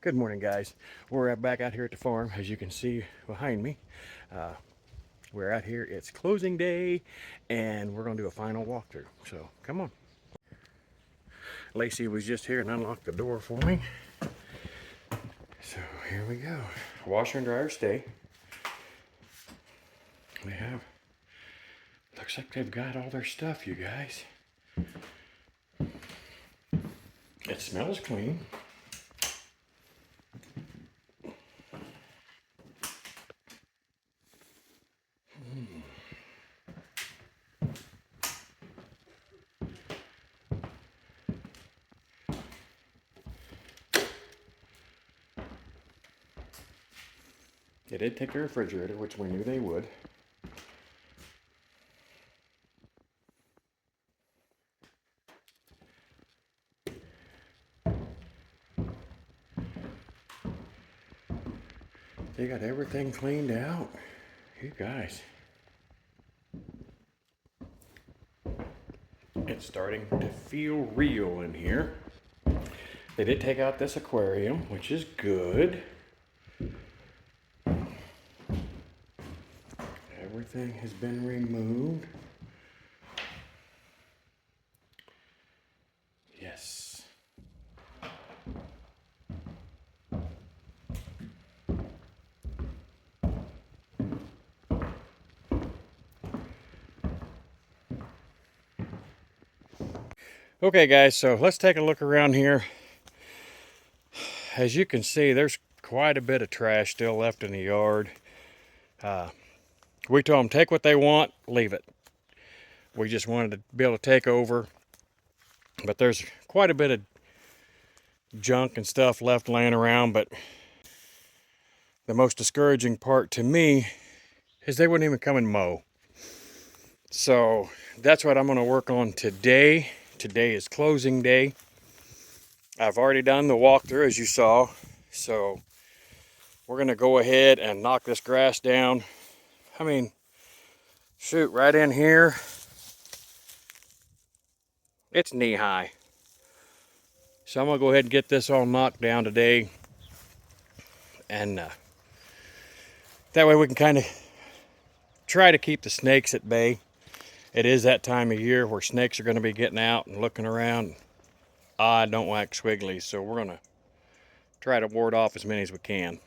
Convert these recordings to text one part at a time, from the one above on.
Good morning, guys. We're back out here at the farm, as you can see behind me. We're out here, it's closing day, and we're gonna do a final walkthrough. So come on. Lacey was just here and unlocked the door for me. So here we go. Washer and dryer stay. They have, looks like they've got all their stuff, you guys. It smells clean. They did take the refrigerator, which we knew they would. They got everything cleaned out. You guys. It's starting to feel real in here. They did take out this aquarium, which is good. Everything has been removed. Yes. Okay, guys, so let's take a look around here. As you can see, there's quite a bit of trash still left in the yard. We told them take what they want, leave it. We just wanted to be able to take over, but there's quite a bit of junk and stuff left laying around. But the most discouraging part to me is they wouldn't even come and mow. So that's what I'm going to work on today. Today is closing day. I've already done the walkthrough, as you saw. So we're going to go ahead and knock this grass down. I mean, shoot, right in here, it's knee high. So I'm going to go ahead and get this all knocked down today. And that way we can kind of try to keep the snakes at bay. It is that time of year where snakes are going to be getting out and looking around. I don't like squigglies, so we're going to try to ward off as many as we can.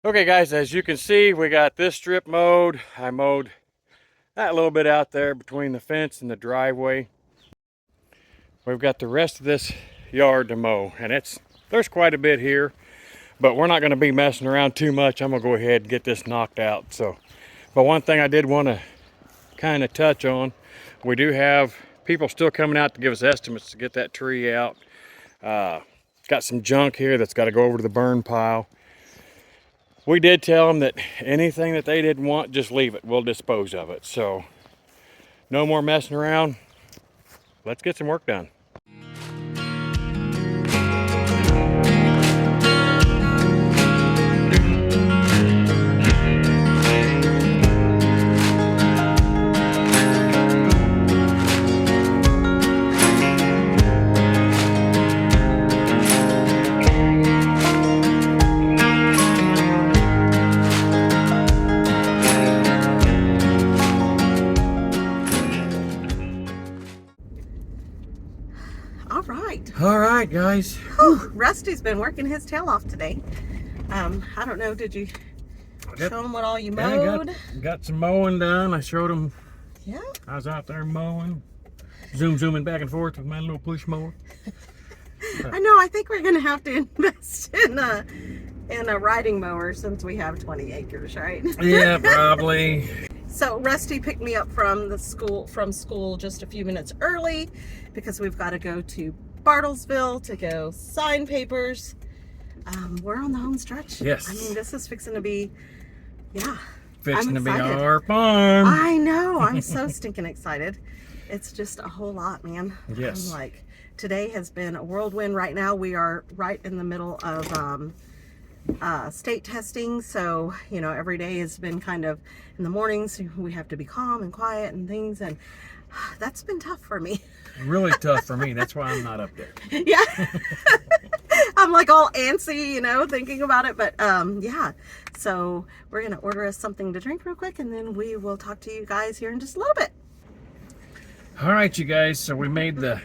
Okay guys, as you can see, we got this strip mowed. I mowed that little bit out there between the fence and the driveway. We've got the rest of this yard to mow, and there's quite a bit here, but we're not going to be messing around too much. I'm going to go ahead and get this knocked out. But one thing I did want to kind of touch on, we do have people still coming out to give us estimates to get that tree out. got some junk here that's got to go over to the burn pile. We did tell them that anything that they didn't want, just leave it. We'll dispose of it. So no more messing around. Let's get some work done. All right, guys. Whew, Rusty's been working his tail off today. I don't know, did you show him what all you mowed? Got some mowing done. I showed him. Yeah. I was out there mowing, zooming back and forth with my little push mower. I know. I think we're gonna have to invest in a riding mower since we have 20 acres, right? Yeah, probably. So Rusty picked me up from school just a few minutes early because we've got to go to Bartlesville to go sign papers. We're on the home stretch. Yes. I mean, this is fixing to be, yeah. Fixing to be our farm. I know. I'm so stinking excited. It's just a whole lot, man. Yes. I'm like, today has been a whirlwind. Right now, we are right in the middle of state testing. So, you know, every day has been kind of in the mornings. We have to be calm and quiet and things. And that's been tough for me. Really tough for me. That's why I'm not up there. Yeah. I'm like all antsy, you know, thinking about it. But yeah. So we're going to order us something to drink real quick, and then we will talk to you guys here in just a little bit. All right, you guys. So we made the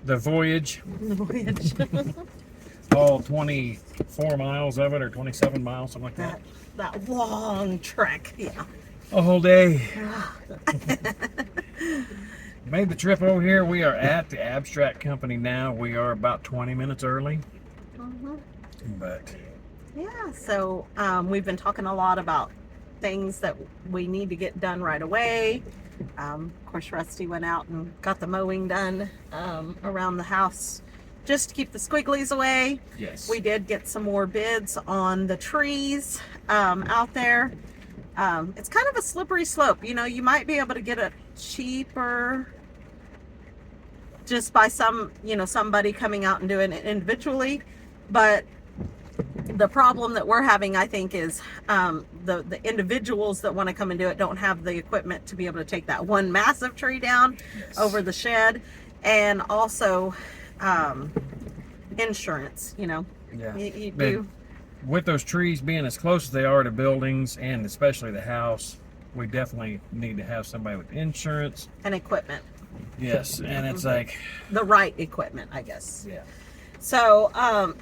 voyage. The voyage. All 24 miles of it, or 27 miles, something like that. That long trek, yeah. A whole day. Made the trip over here. We are at the Abstract Company now. We are about 20 minutes early. But yeah, so we've been talking a lot about things that we need to get done right away. Of course, Rusty went out and got the mowing done around the house just to keep the squigglies away. Yes. We did get some more bids on the trees out there. It's kind of a slippery slope. You know, you might be able to get it cheaper just by somebody coming out and doing it individually. But the problem that we're having, I think, is the individuals that want to come and do it don't have the equipment to be able to take that one massive tree down. Yes. Over the shed, and also insurance, you know. Yeah. You do. With those trees being as close as they are to buildings, and especially the house, we definitely need to have somebody with insurance and equipment. Yes, and it's like the right equipment, I guess. Yeah. So I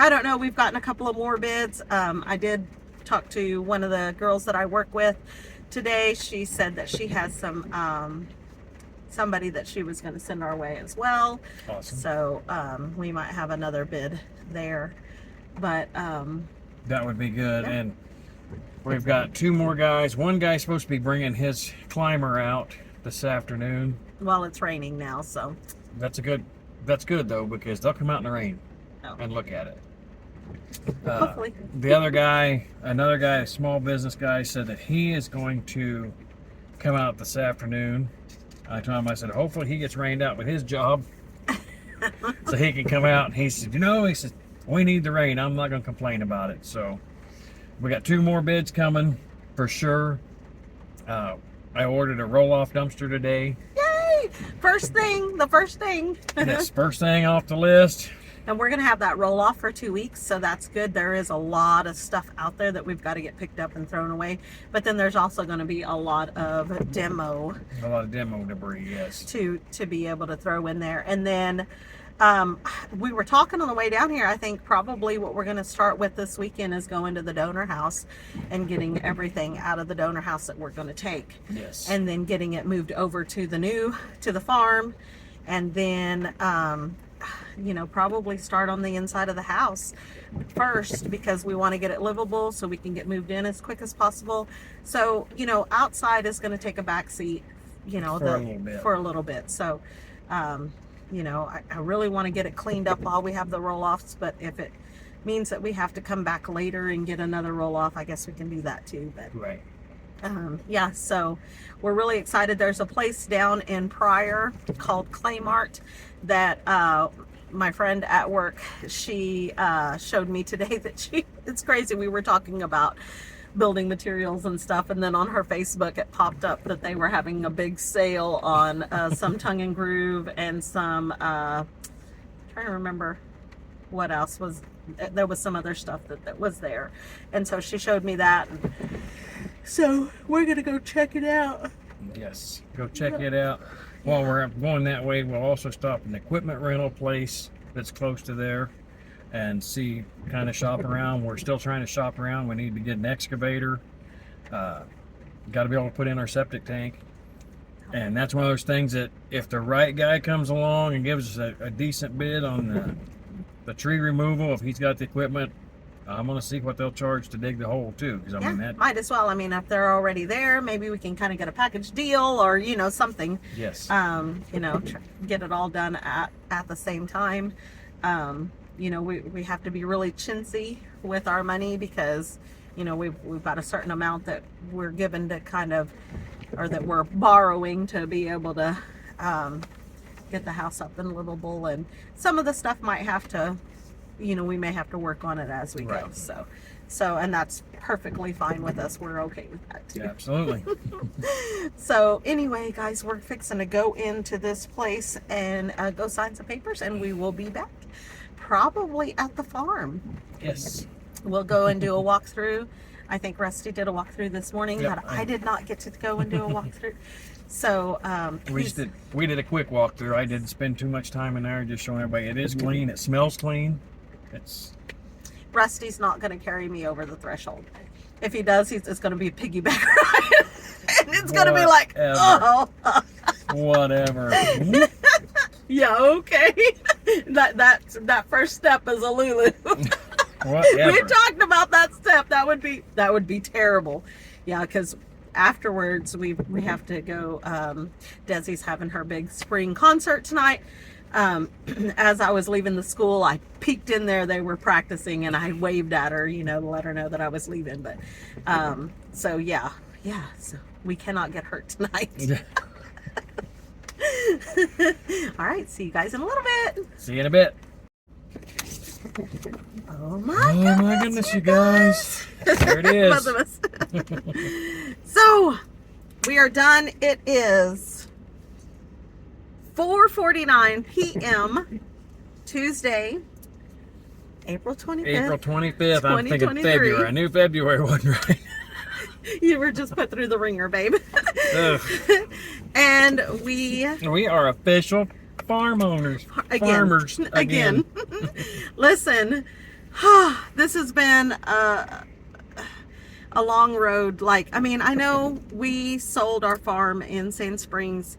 don't know. We've gotten a couple of more bids. I did talk to one of the girls that I work with today. She said that she has some somebody that she was going to send our way as well. Awesome. So we might have another bid there. But that would be good. Yeah. And we've got two more guys. One guy's supposed to be bringing his climber out this afternoon. Well, it's raining now, so that's good though, because they'll come out in the rain and look at it. Hopefully. The other guy, another guy, a small business guy, said that he is going to come out this afternoon. I told him, I said, hopefully he gets rained out with his job so he can come out. And he said, he said, we need the rain. I'm not going to complain about it. So we got two more bids coming for sure. I ordered a roll-off dumpster today. Yay! The first thing. Yes, first thing off the list. And we're going to have that roll-off for 2 weeks, so that's good. There is a lot of stuff out there that we've got to get picked up and thrown away. But then there's also going to be a lot of demo. A lot of demo debris, yes. To be able to throw in there. And then we were talking on the way down here. I think probably what we're going to start with this weekend is going to the donor house and getting everything out of the donor house that we're going to take. Yes. And then getting it moved over to the farm. And then, probably start on the inside of the house first, because we want to get it livable so we can get moved in as quick as possible. So, outside is going to take a back seat, for a little bit. So, I really want to get it cleaned up while we have the roll-offs, but if it means that we have to come back later and get another roll-off, I guess we can do that too. But Right. yeah, so we're really excited. There's a place down in Pryor called Clay Mart that my friend at work, she showed me today that it's crazy. We were talking about building materials and stuff, and then on her Facebook it popped up that they were having a big sale on some tongue and groove and some trying to remember what else was there. Was some other stuff that was there, and so she showed me that, and so we're gonna go check it out. Yes, go check it out. While we're going that way, we'll also stop at an equipment rental place that's close to there and see, kind of shop around. We're still trying to shop around. We need to get an excavator. Got to be able to put in our septic tank. And that's one of those things that if the right guy comes along and gives us a decent bid on the tree removal, if he's got the equipment, I'm going to see what they'll charge to dig the hole too. Because I mean, that might as well. I mean, if they're already there, maybe we can kind of get a package deal or, something. Yes. Get it all done at the same time. We have to be really chintzy with our money because, we've got a certain amount that we're given to kind of, or that we're borrowing to be able to get the house up and livable. And some of the stuff might have to, we may have to work on it as we go. So, and that's perfectly fine with us. We're okay with that too. Yeah, absolutely. So anyway, guys, we're fixing to go into this place and go sign some papers, and we will be back probably at the farm. Yes. We'll go and do a walkthrough. I think Rusty did a walkthrough this morning, Yep. but I did not get to go and do a walkthrough. So we did a quick walkthrough. I didn't spend too much time in there, just showing everybody it is clean. It smells clean. Rusty's not going to carry me over the threshold. If he does, it's going to be a piggyback ride. And it's going to be like, oh. Whatever. Yeah, okay. That first step is a Lulu. Whatever. We talked about that step. That would be terrible. Yeah, because afterwards we have to go. Desi's having her big spring concert tonight. As I was leaving the school, I peeked in there. They were practicing, and I waved at her, to let her know that I was leaving. But so yeah. So we cannot get hurt tonight. All right, see you guys in a little bit. See you in a bit. Oh my goodness, you guys. There it is. Both of us. So we are done. It is 4:49 p.m. Tuesday, April 25th. April 25th. I'm thinking February. I knew February wasn't right. You were just put through the ringer, babe. And we are official farm owners. Farmers again. Listen, this has been a long road. I know we sold our farm in Sand Springs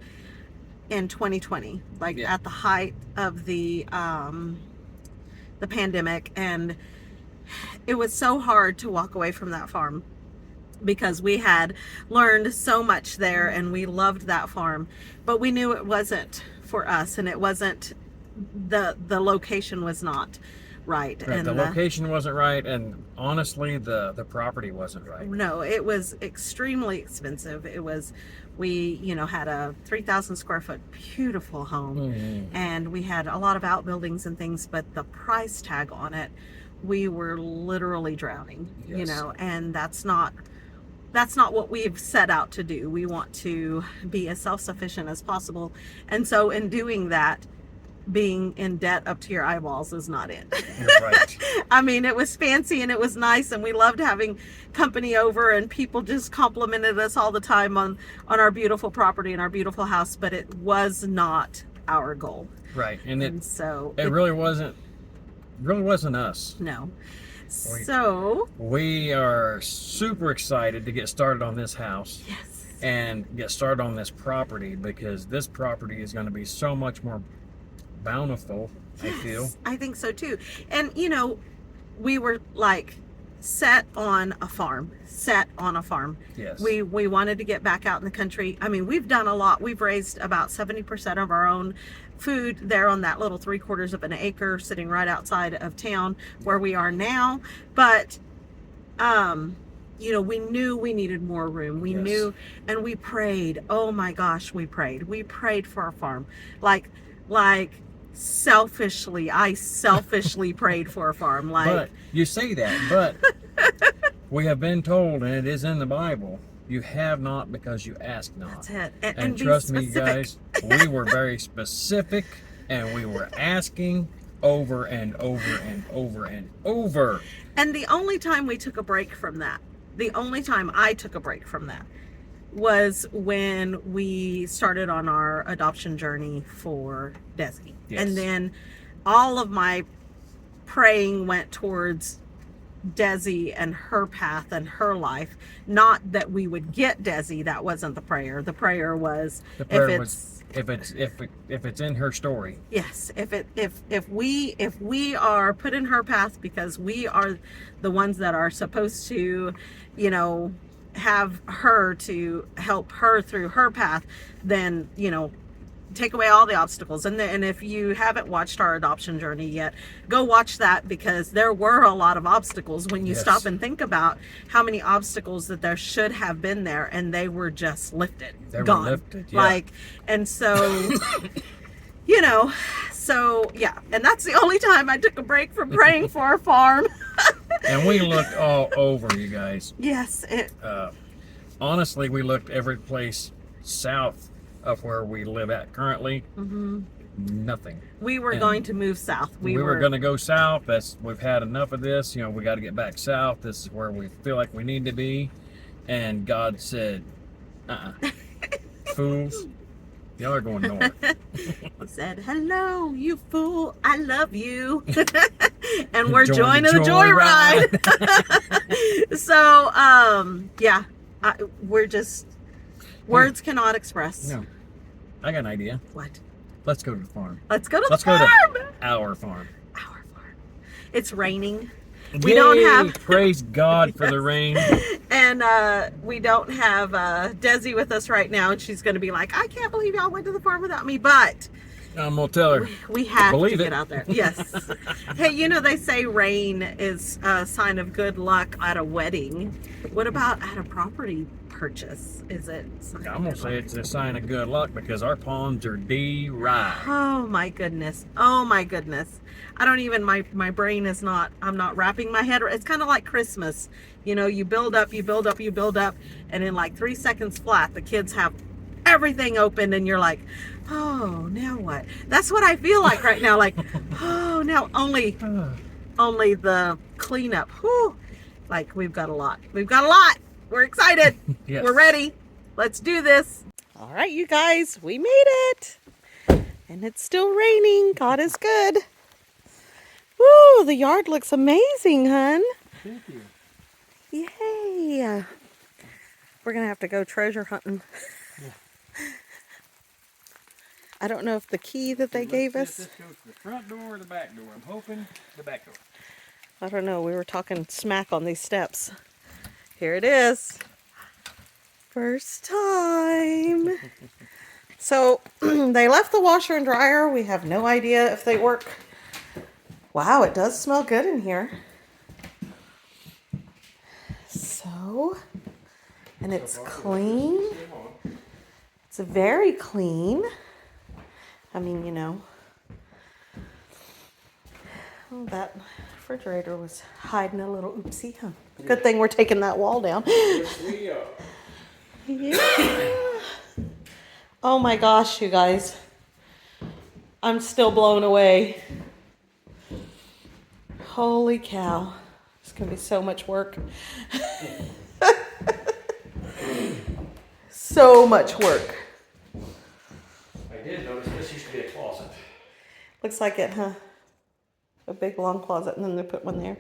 in 2020, at the height of the pandemic, and it was so hard to walk away from that farm because we had learned so much there and we loved that farm, but we knew it wasn't for us, and it wasn't the location was not right. And the location wasn't right, and honestly the property wasn't right. No, it was extremely expensive. It was, we had a 3,000 square foot beautiful home, and we had a lot of outbuildings and things, but the price tag on it, we were literally drowning. Yes. And that's not what we've set out to do. We want to be as self-sufficient as possible, and so in doing that, being in debt up to your eyeballs is not it. You're right. I mean, it was fancy and it was nice, and we loved having company over, and people just complimented us all the time on our beautiful property and our beautiful house, but it was not our goal. Right. And so it really wasn't us. No. So we are super excited to get started on this house. Yes. And get started on this property, because this property is going to be so much more bountiful. Yes, I feel. I think so too. And we were set on a farm. Yes. We wanted to get back out in the country. I mean, we've done a lot. We've raised about 70% of our own food there on that little 3/4 of an acre sitting right outside of town where we are now. But you know, we knew we needed more room. We knew, and we prayed. Oh my gosh, we prayed. We prayed for our farm. Like selfishly, I selfishly prayed for a farm. Like, but you say that, but we have been told, and it is in the Bible, you have not because you ask not. that's it. And be trust me, specific. guys, we were very specific, and we were asking over and over and over and over. And the only time we took a break from that, the only time I took a break from that, was when we started on our adoption journey for Desi. Yes. And then all of my praying went towards Desi and her path and her life. Not that we would get Desi. That wasn't the prayer. The prayer was, if it's in her story. yes, if we are put in her path because we are the ones that are supposed to, you know, have her to help her through her path, then, you know, take away all the obstacles. And if you haven't watched our adoption journey yet, go watch that, because there were a lot of obstacles when you stop and think about how many obstacles that there should have been there, and they were just lifted. They gone. were lifted, yeah. Like, and so you know, so yeah, and that's the only time I took a break from praying for our farm. And we looked all over, you guys. Yes, Honestly, we looked every place south of where we live at currently. Nothing. we were going to move south. We were going to go south. We've had enough of this. You know, we got to get back south. This is where we feel like we need to be. And God said, fools, y'all are going north. He said, hello, you fool, I love you. And we're joining the joyride. So, yeah, we're just, words cannot express. No, I got an idea. What? Let's go to the farm. Let's go to the Let's farm. go to our farm. Our farm. It's raining. We don't have. Praise God for the rain. And we don't have Desi with us right now, and she's going to be like, I can't believe y'all went to the farm without me, but I'm gonna tell her. we have Believe to it. get out there. Yes. Hey, you know, they say rain is a sign of good luck at a wedding. What about at a property purchase? Is it? I'm gonna say it's a sign of good luck because our ponds are dry. Oh my goodness. Oh my goodness. I don't even, my brain is not, I'm not wrapping my head. It's kind of like Christmas. You know, you build up, you build up, you build up, and in like 3 seconds flat, the kids have everything open, and you're like, oh, now what? That's what I feel like right now. Like, oh, now only the cleanup. Whew. Like, we've got a lot. We've got a lot. We're excited. Yes. We're ready. Let's do this. All right, you guys, we made it. And it's still raining. God is good. Woo, the yard looks amazing, hun. Thank you. Yay. We're going to have to go treasure hunting. Yeah. I don't know if the key that they gave us. This goes to the front door or the back door. I'm hoping the back door. I don't know. We were talking smack on these steps. Here it is. First time. So they left the washer and dryer. We have no idea if they work. Wow, it does smell good in here. So, and it's clean. It's very clean. I mean, you know. Oh, that refrigerator was hiding a little oopsie, huh? Good thing we're taking that wall down. Yes, we are. Yeah. Oh my gosh, you guys. I'm still blown away. Holy cow. It's going to be so much work. So much work. I did notice this used to be a closet. Looks like it, huh? A big long closet, and then they put one there.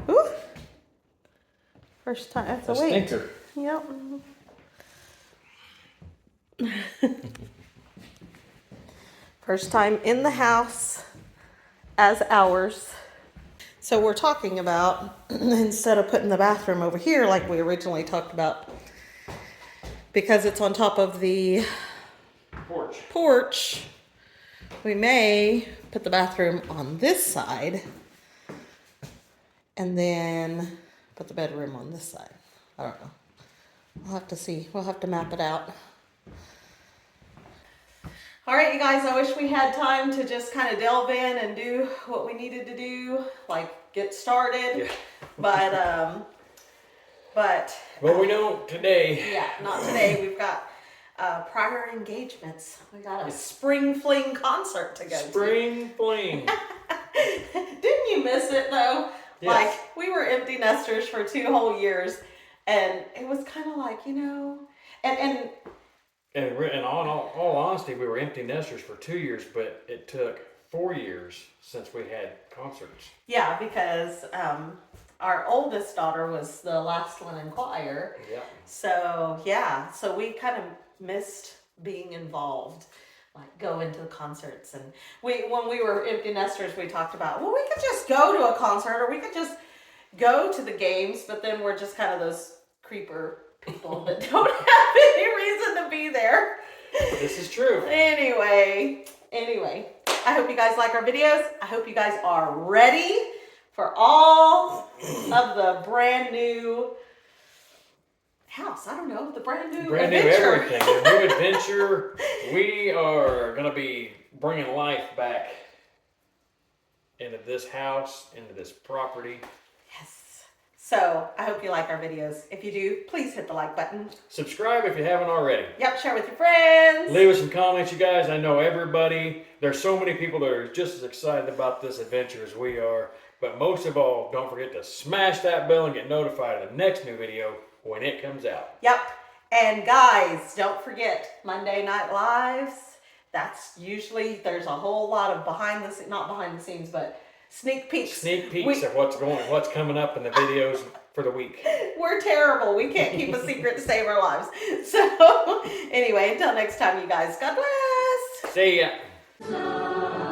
Ooh. First time. That's a wait. Stinker. Yep. First time in the house as ours. So we're talking about, instead of putting the bathroom over here like we originally talked about, because it's on top of the porch, we may put the bathroom on this side and then put the bedroom on this side. I don't know. We'll have to see. We'll have to map it out. All right, you guys, I wish we had time to just kind of delve in and do what we needed to do, like get started. Yeah. But well, we don't today. Yeah, not today. We've got prior engagements. We got a spring fling concert to go to. Spring fling. Didn't you miss it though? Yes. Like, we were empty nesters for 2 whole years, and it was kind of like, you know, and in all honesty, we were empty nesters for 2 years, but it took 4 years since we had concerts. Yeah, because our oldest daughter was the last one in choir. Yeah. So we kind of missed being involved, like going to the concerts. And when we were empty nesters, we talked about, well, we could just go to a concert or we could just go to the games, but then we're just kind of those creeper people that don't have any reason to be there. This is true. Anyway, I hope you guys like our videos. I hope you guys are ready for all of the brand new house. I don't know, the brand new adventure. Everything. The new adventure. We are going to be bringing life back into this house, into this property. Yes. So I hope you like our videos. If you do, please hit the like button. Subscribe if you haven't already. Yep, share with your friends. Leave us some comments, you guys. I know there's so many people that are just as excited about this adventure as we are. But most of all, don't forget to smash that bell and get notified of the next new video when it comes out. Yep. And guys, don't forget Monday Night Lives. That's usually, there's a whole lot of not behind the scenes, but sneak peeks. Sneak peeks of what's coming up in the videos for the week. We're terrible. We can't keep a secret to save our lives. So anyway, until next time, you guys, God bless. See ya.